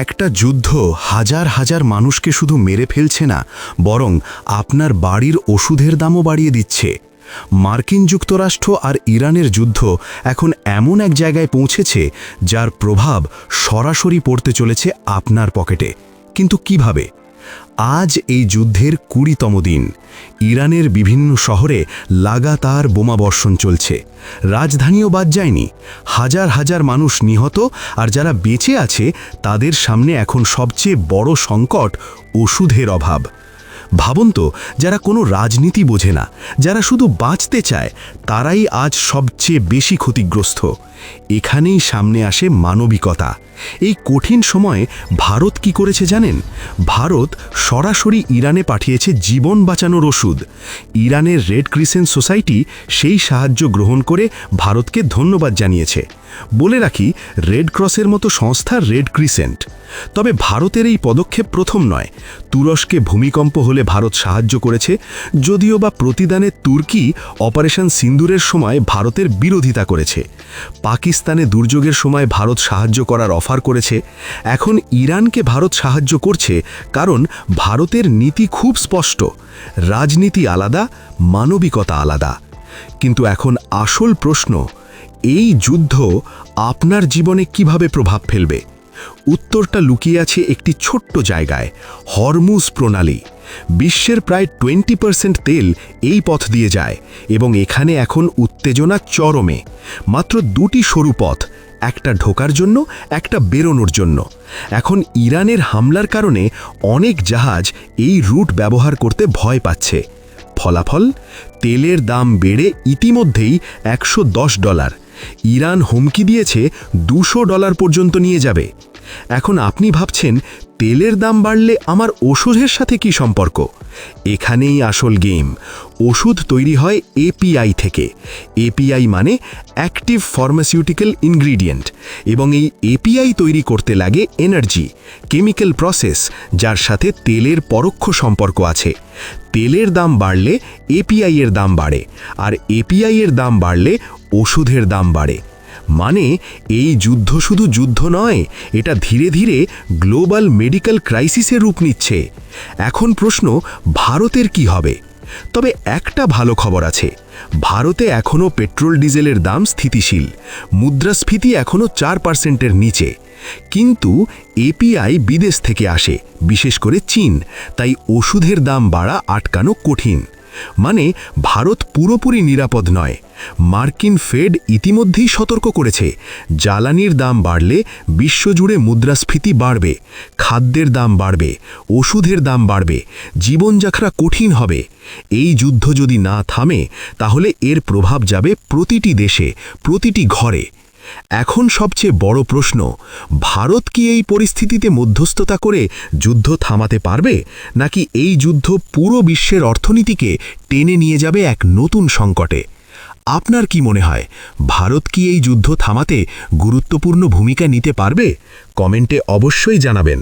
একটা যুদ্ধ হাজার হাজার মানুষকে শুধু মেরে ফেলছে না, বরং আপনার বাড়ির ওষুধের দামও বাড়িয়ে দিচ্ছে। মার্কিন যুক্তরাষ্ট্র আর ইরানের যুদ্ধ এখন এমন এক জায়গায় পৌঁছেছে যার প্রভাব সরাসরি পড়তে চলেছে আপনার পকেটে। কিন্তু কিভাবে? আজ এই যুদ্ধের ২০তম দিন। ইরানের বিভিন্ন শহরে লাগাতার বোমাবর্ষণ চলছে। রাজধানীও বাদ যায়নি। হাজার হাজার মানুষ নিহত, আর যারা বেঁচে আছে তাদের সামনে এখন সবচেয়ে বড় সংকট ওষুধের অভাব। ভাবুন তো, যারা কোনো রাজনীতি বোঝে না, যারা শুধু বাঁচতে চায়, তারাই আজ সবচেয়ে বেশি ক্ষতিগ্রস্ত। এখানেই সামনে আসে মানবিকতা। এই কঠিন সময়ে ভারত কি করেছে জানেন? ভারত সরাসরি ইরানে পাঠিয়েছে জীবন বাঁচানোর ওষুধ। ইরানের রেড ক্রিসেন্ট সোসাইটি সেই সাহায্য গ্রহণ করে ভারতকে ধন্যবাদ জানিয়েছে। বলে রাখি, রেড ক্রসের মতো সংস্থা রেড ক্রিসেন্ট। তবে ভারতের এই পদক্ষেপ প্রথম নয়। তুরস্কে ভূমিকম্প হলে ভারত সাহায্য করেছে, যদিও বা প্রতিদানে তুর্কি অপারেশন সিন্দুরের সময় ভারতের বিরোধিতা করেছে। পাকিস্তানে দুর্যোগের সময় ভারত সাহায্য করার অফার করেছে। এখন ইরানকে ভারত সাহায্য করছে, কারণ ভারতের নীতি খুব স্পষ্ট। রাজনীতি আলাদা, মানবিকতা আলাদা। কিন্তু এখন আসল প্রশ্ন, এই যুদ্ধ আপনার জীবনে কিভাবে প্রভাব ফেলবে? উত্তরটা লুকিয়ে আছে একটি ছোট্ট জায়গায়, হরমুজ প্রণালী। বিশ্বের প্রায় 20% তেল এই পথ দিয়ে যায়, এবং এখানে এখন উত্তেজনা চরমে। মাত্র দুটি সরু পথ, একটা ঢোকার জন্য, একটা বেরোনোর জন্য। এখন ইরানের হামলার কারণে অনেক জাহাজ এই রুট ব্যবহার করতে ভয় পাচ্ছে। ফলাফল, তেলের দাম বেড়ে ইতিমধ্যেই $110। ইরান হুমকি দিয়েছে $200 পর্যন্ত নিয়ে যাবে। এখন আপনি ভাবছেন, তেলের দাম বাড়লে আমার ওষুধের সাথে কি সম্পর্ক? এখানেই আসল গেম। ওষুধ তৈরি হয় এপিআই থেকে। এপিআই মানে অ্যাক্টিভ ফার্মাসিউটিক্যাল ইনগ্রিডিয়েন্ট, এবং এই এপিআই তৈরি করতে লাগে এনার্জি, কেমিক্যাল প্রসেস, যার সাথে তেলের পরোক্ষ সম্পর্ক আছে। তেলের দাম বাড়লে এপিআই এর দাম বাড়ে, আর এপিআই এর দাম বাড়লে ওষুধের দাম বাড়ে। মানে এই যুদ্ধ শুধু যুদ্ধ নয়, এটা ধীরে ধীরে গ্লোবাল মেডিকেল ক্রাইসিসের রূপ নিচ্ছে। এখন প্রশ্ন, ভারতের কি হবে? তবে একটা ভালো খবর আছে। ভারতে এখনও পেট্রোল ডিজেলের দাম স্থিতিশীল। মুদ্রাস্ফীতি এখনও 4%-এর নিচে। কিন্তু এপিআই বিদেশ থেকে আসে, বিশেষ করে চীন। তাই ওষুধের দাম বাড়া আটকানো কঠিন। মানে ভারত পুরোপুরি নিরাপদ নয়। মার্কিন ফেড ইতিমধ্যেই সতর্ক করেছে, জ্বালানির দাম বাড়লে বিশ্বজুড়ে মুদ্রাস্ফীতি বাড়বে, খাদ্যের দাম বাড়বে, ওষুধের দাম বাড়বে, জীবনযাত্রা কঠিন হবে। এই যুদ্ধ যদি না থামে, তাহলে এর প্রভাব যাবে প্রতিটি দেশে, প্রতিটি ঘরে। এখন সবচেয়ে বড় প্রশ্ন, ভারত কি এই পরিস্থিতিতে মধ্যস্থতা করে যুদ্ধ থামাতে পারবে, নাকি এই যুদ্ধ পুরো বিশ্বের অর্থনীতিকে টেনে নিয়ে যাবে এক নতুন সংকটে? আপনার কি মনে হয়, ভারত কি এই যুদ্ধ থামাতে গুরুত্বপূর্ণ ভূমিকা নিতে পারবে? কমেন্টে অবশ্যই জানাবেন।